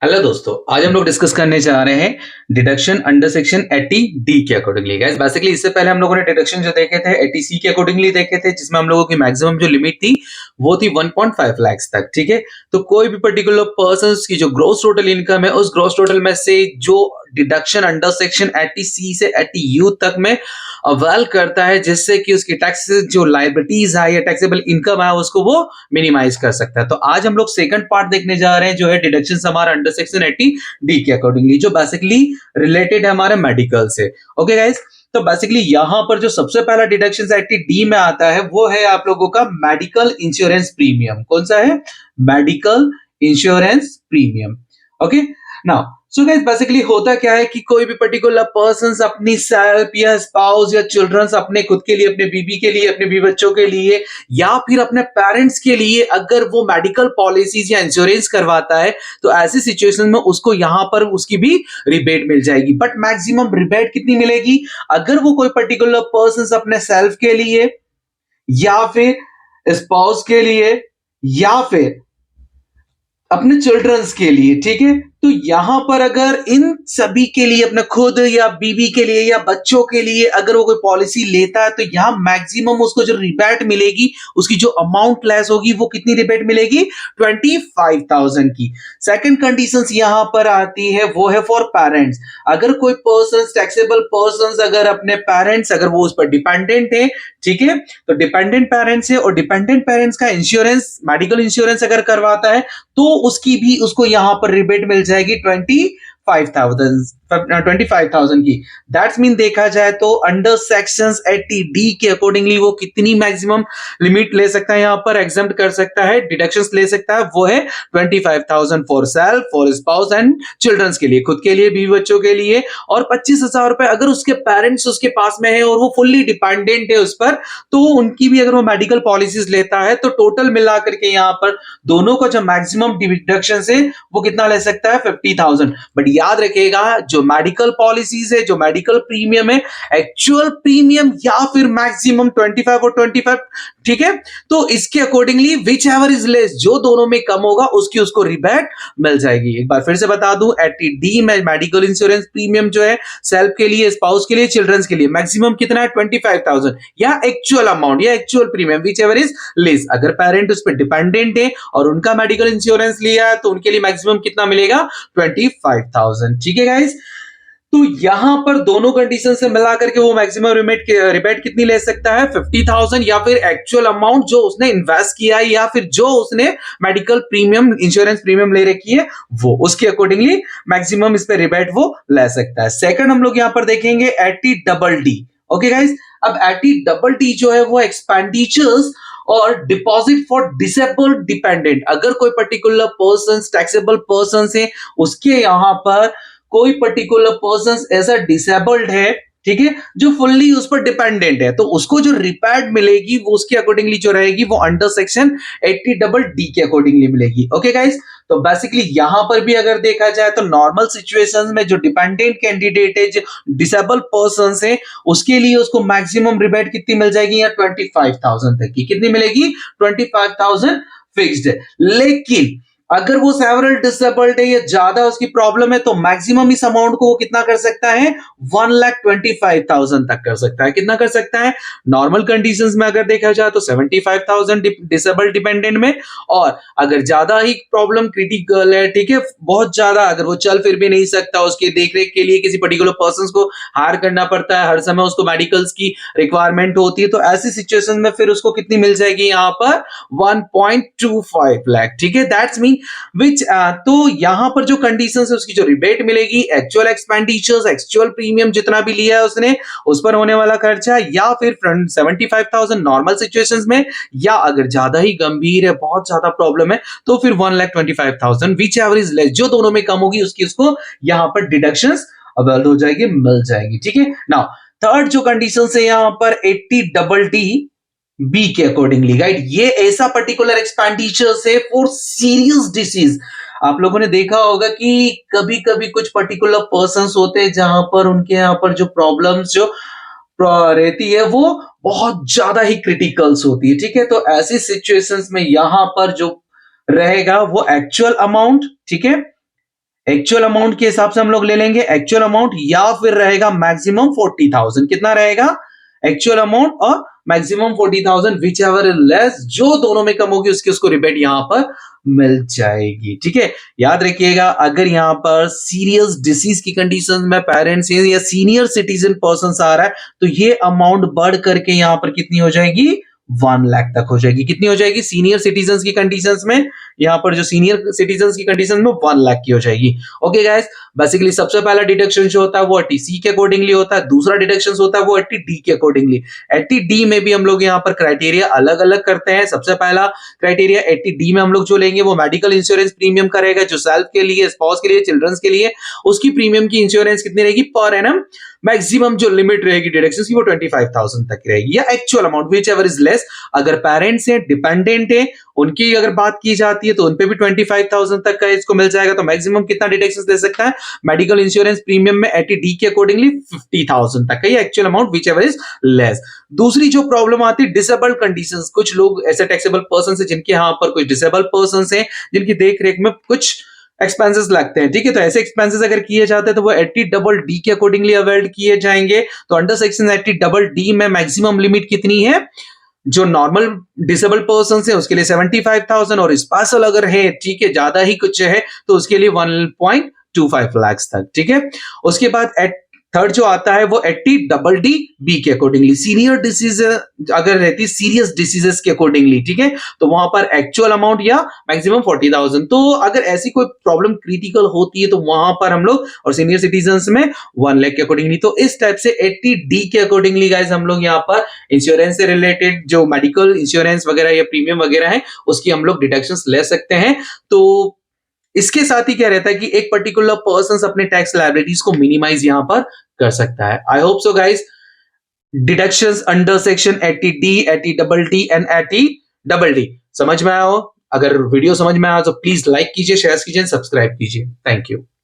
Hello दोस्तों, आज हम लोग डिस्कस करने जा रहे हैं डिडक्शन अंडर सेक्शन 80 डी के अकॉर्डिंगली। गाइस बेसिकली इससे पहले हम लोगों ने डिडक्शन जो देखे थे 80 सी के अकॉर्डिंगली देखे थे, जिसमें हम लोगों की मैक्सिमम जो लिमिट थी वो थी 1.5 लाख तक। ठीक है, तो कोई भी पर्टिकुलर पर्सन की जो ग्रॉस टोटल इनकम है उस ग्रॉस टोटल में से जो डिडक्शन अंडर सेक्शन 80 सी से 80 यू तक में अवेल करता है, जिससे कि उसकी टैक्स जो लायबिलिटीज है या टैक्सेबल इनकम है उसको वो मिनिमाइज कर सकता है। तो आज हम लोग सेकंड पार्ट देखने जा रहे हैं जो है डिडक्शन हमारा अंडर सेक्शन 80 डी के अकॉर्डिंगली, जो बेसिकली रिलेटेड है हमारे मेडिकल से। ओके गाइस, तो बेसिकली यहां पर जो सबसे पहला डिडक्शन 80 डी में आता है वो है आप लोगों का मेडिकल इंश्योरेंस प्रीमियम। कौन सा है? Medical insurance premium. Okay, now so guys basically होता क्या है कि कोई भी पर्टिकुलर पर्सन अपनी सेल्फ या स्पाउस या चिल्ड्रंस, अपने खुद के लिए, अपने बीबी के लिए, अपने बीवी बच्चों के लिए या फिर अपने पेरेंट्स के लिए अगर वो मेडिकल पॉलिसीज या इंश्योरेंस करवाता है तो ऐसी सिचुएशन में उसको यहां पर उसकी भी रिबेट मिल जाएगी। बट मैक्सिमम रिबेट कितनी मिलेगी? अगर वो कोई पर्टिकुलर पर्सन अपने सेल्फ के लिए या फिर स्पाउस के लिए या फिर अपने चिल्ड्रंस के लिए, ठीक है, तो यहां पर अगर इन सभी के लिए, अपने खुद या बीवी के लिए या बच्चों के लिए अगर वो कोई पॉलिसी लेता है तो यहां मैक्सिमम उसको जो रिबेट मिलेगी, उसकी जो अमाउंट लेस होगी वो कितनी रिबेट मिलेगी? 25,000 की। सेकंड कंडीशंस यहां पर आती है वो है फॉर पेरेंट्स। अगर कोई पर्सन, टैक्सेबल पर्सन, अगर अपने पेरेंट्स अगर वो उस पर डिपेंडेंट है, ठीक है, तो डिपेंडेंट पेरेंट्स है और डिपेंडेंट पेरेंट्स का इंश्योरेंस, मेडिकल इंश्योरेंस अगर करवाता है तो उसकी भी उसको यहां पर रिबेट मिल जाएगी 25,000 की। दैट्स मीन देखा जाए तो अंडर सेक्शंस 80 डी के अकॉर्डिंगली वो कितनी मैक्सिमम लिमिट ले सकता है, यहां पर एग्जम्प्ट कर सकता है, डिडक्शंस ले सकता है, वो है 25,000 for self, for spouse and childrens के लिए, खुद के लिए, बीवी बच्चों के लिए, और 25,000 रुपए अगर उसके पेरेंट्स उसके पास में है और वो फुल्ली डिपेंडेंट है उस पर, तो उनकी भी अगर वो मेडिकल पॉलिसीज लेता है तो टोटल मिला करके यहां पर दोनों का जो मैक्सिमम डिडक्शन है वो कितना ले सकता है? 50,000। बट याद रखिएगा, जो मेडिकल पॉलिसीज है, जो मेडिकल प्रीमियम है, एक्चुअल प्रीमियम या फिर मैक्सिमम 25 और 25, ठीक है, तो इसके accordingly which ever is less, जो दोनों में कम होगा उसकी उसको रिबेट मिल जाएगी। एक बार फिर से बता दूं, 80D में मेडिकल इंश्योरेंस प्रीमियम जो है सेल्फ के लिए, स्पाउस के लिए, चिल्ड्रंस के लिए मैक्सिमम कितना है? 25,000 या एक्चुअल अमाउंट या actual premium which ever is less. अगर पेरेंट उस पर डिपेंडेंट है और उनका मेडिकल इंश्योरेंस लिया है तो उनके लिए मैक्सिमम कितना मिलेगा? 25,000। ठीक है गाइस, तो यहां पर दोनों कंडीशन से मिला करके वो मैक्सिमम रिबेट कितनी ले सकता है? 50,000 या फिर एक्चुअल अमाउंट जो उसने इन्वेस्ट किया है या फिर जो उसने मेडिकल प्रीमियम, इंश्योरेंस प्रीमियम ले रखी है, वो उसके अकॉर्डिंगली मैक्सिमम इस पे रिबेट वो ले सकता है। सेकंड हम लोग यहां पर देखेंगे 80 डबल डी। ओके गाइस, अब 80 डबल डी जो है वो एक्सपेंडिचर्स और डिपॉजिट फॉर डिसेबल्ड डिपेंडेंट। अगर कोई पर्टिकुलर पर्सन, टैक्सेबल पर्सन है, उसके यहां पर कोई पर्टिकुलर पर्सन ऐसा डिसेबल्ड है, ठीक है, जो फुल्ली उस पर डिपेंडेंट है, तो उसको जो रिपेड मिलेगी वो उसके अकॉर्डिंगली जो रहेगी वो अंडर सेक्शन 80 डबल डी के अकॉर्डिंगली मिलेगी। ओके गाइस, तो बेसिकली यहां पर भी अगर देखा जाए तो नॉर्मल सिचुएशंस में जो डिपेंडेंट कैंडिडेट है, जो डिसेबल पर्सन है, उसके लिए उसको मैक्सिमम रिबेट कितनी मिल जाएगी? या 25,000 तक की। कितनी मिलेगी? 25,000 फिक्स्ड है। लेकिन अगर वो सेवरल डिसेबल्ड है या ज्यादा उसकी प्रॉब्लम है तो मैक्सिमम इस अमाउंट को वो कितना कर सकता है? 1,25,000 तक कर सकता है। कितना कर सकता है? नॉर्मल कंडीशंस में अगर देखा जाए तो 75,000 डिसेबल्ड डिपेंडेंट में, और अगर ज्यादा ही प्रॉब्लम क्रिटिकल है, ठीक है, बहुत ज्यादा, अगर वो चल फिर भी नहीं सकता, उसके देखरेख के लिए किसी पर्टिकुलर पर्सन को हायर करना पड़ता है, हर समय उसको मेडिकल्स की रिक्वायरमेंट होती है, तो ऐसी सिचुएशन में फिर उसको कितनी मिल जाएगी? यहां पर 1.25 लाख। ठीक है, दैट्स मीन विच तो यहां पर जो कंडीशंस है उसकी जो रिबेट मिलेगी, एक्चुअल एक्सपेंडिचर्स, एक्चुअल प्रीमियम जितना भी लिया है उसने, उस पर होने वाला खर्चा, या फिर 75,000 नॉर्मल सिचुएशंस में, या अगर ज्यादा ही गंभीर है, बहुत ज्यादा प्रॉब्लम है, तो फिर 1,25,000 विच एवर इज लेस, जो दोनों में कम होगी उसकी उसको यहां पर डिडक्शंस अवेल हो जाएगी, मिल जाएगी। ठीक है, नाउ थर्ड जो कंडीशन है यहां पर 80 डबल डी बी के अकॉर्डिंगली, राइट, ये ऐसा पर्टिकुलर एक्सपेंडिचर है फॉर सीरियस डिसीज। आप लोगों ने देखा होगा कि कभी कभी कुछ पर्टिकुलर पर्संस होते हैं जहां पर उनके यहाँ पर जो प्रॉब्लम्स जो रहती है वो बहुत ज्यादा ही क्रिटिकल्स होती है। ठीक है, तो ऐसी सिचुएशंस में यहां पर जो रहेगा वो एक्चुअल अमाउंट, ठीक है, एक्चुअल अमाउंट के हिसाब से हम लोग ले लेंगे एक्चुअल अमाउंट या फिर रहेगा मैक्सिमम 40,000। कितना रहेगा? एक्चुअल अमाउंट और maximum 40,000 which ever is less, जो दोनों में कम होगी उसकी उसको रिबेट यहां पर मिल जाएगी। ठीक है, याद रखिएगा अगर यहां पर सीरियस डिसीज की कंडीशन में पेरेंट्स या सीनियर सिटीजन पर्सन आ रहा है तो ये अमाउंट बढ़ करके यहां पर कितनी हो जाएगी? 1 लाख तक हो जाएगी। कितनी हो जाएगी? सीनियर सिटीजन की कंडीशंस में, यहां पर जो सीनियर सिटीजन की कंडीशन में 1 लाख की हो जाएगी। ओके गाइस, बेसिकली सबसे पहला डिडक्शन जो होता है वो 80C के अकॉर्डिंगली होता है, दूसरा डिडक्शन होता है वो 80D के अकॉर्डिंगली। 80D में भी हम लोग यहाँ पर क्राइटेरिया अलग अलग करते हैं। सबसे पहला क्राइटेरिया 80D में हम लोग जो लेंगे वो मेडिकल इंश्योरेंस प्रीमियम का रहेगा, जो सेल्फ के लिए, स्पाउस के लिए, चिल्ड्रंस के लिए, उसकी प्रीमियम की इंश्योरेंस कितनी रहेगी पर एनम? मैक्सिमम जो लिमिट रहेगी डिडक्शन की वो 25,000 तक रहेगी, या actual amount which ever is less. अगर पेरेंट्स हैं, डिपेंडेंट है, उनकी अगर बात की जाती है तो उनपे भी 25,000 तक का इसको मिल जाएगा। तो मैक्सिमम कितना डिडक्शन दे सकता है मेडिकल इंश्योरेंस प्रीमियम में 80D के अकॉर्डिंगली? 50,000 तक का, या actual amount which ever is less. दूसरी जो प्रॉब्लम आती है डिसेबल्ड कंडीशंस, कुछ लोग ऐसे टैक्सेबल पर्सन है जिनके यहाँ पर कुछ डिसेबल्ड पर्सन है जिनकी देख रेख में कुछ एक्सपेंसेस लगते हैं। ठीक है, तो ऐसे एक्सपेंसेस अगर किए जाते हैं तो वो 80DD के अकॉर्डिंगली अवेल्ड किए जाएंगे। तो अंडर सेक्शन 80DD में मैक्सिमम लिमिट कितनी है? जो नॉर्मल डिसेबल पर्सन है उसके लिए 75,000, और स्पेशल अगर है, ठीक है, ज्यादा ही कुछ है तो उसके लिए 1.25 लाख तक। ठीक है, उसके बाद थर्ड जो आता है वो 80DD के अकॉर्डिंगली, सीनियर डिसीज अगर रहती, सीरियस डिसीजेस के अकॉर्डिंगली। ठीक है, तो वहां पर एक्चुअल अमाउंट या मैक्सिमम 40,000। तो अगर ऐसी कोई प्रॉब्लम क्रिटिकल होती है तो वहां पर हम लोग, और सीनियर सिटीजन में 1 लाख के अकॉर्डिंगली। तो इस टाइप से 80D के अकॉर्डिंगली गाइज हम लोग यहाँ पर इंश्योरेंस से रिलेटेड जो मेडिकल इंश्योरेंस वगैरह या प्रीमियम वगैरह है उसकी हम लोग डिडक्शंस ले सकते हैं। तो इसके साथ ही क्या रहता है कि एक पर्टिकुलर पर्सन अपने टैक्स लायबिलिटीज को मिनिमाइज यहां पर कर सकता है। I hope so guys deductions under section 80D, 80DD and 80DD समझ में आया हो? अगर वीडियो समझ में आया तो प्लीज लाइक कीजिए, शेयर कीजिए, सब्सक्राइब कीजिए। Thank you.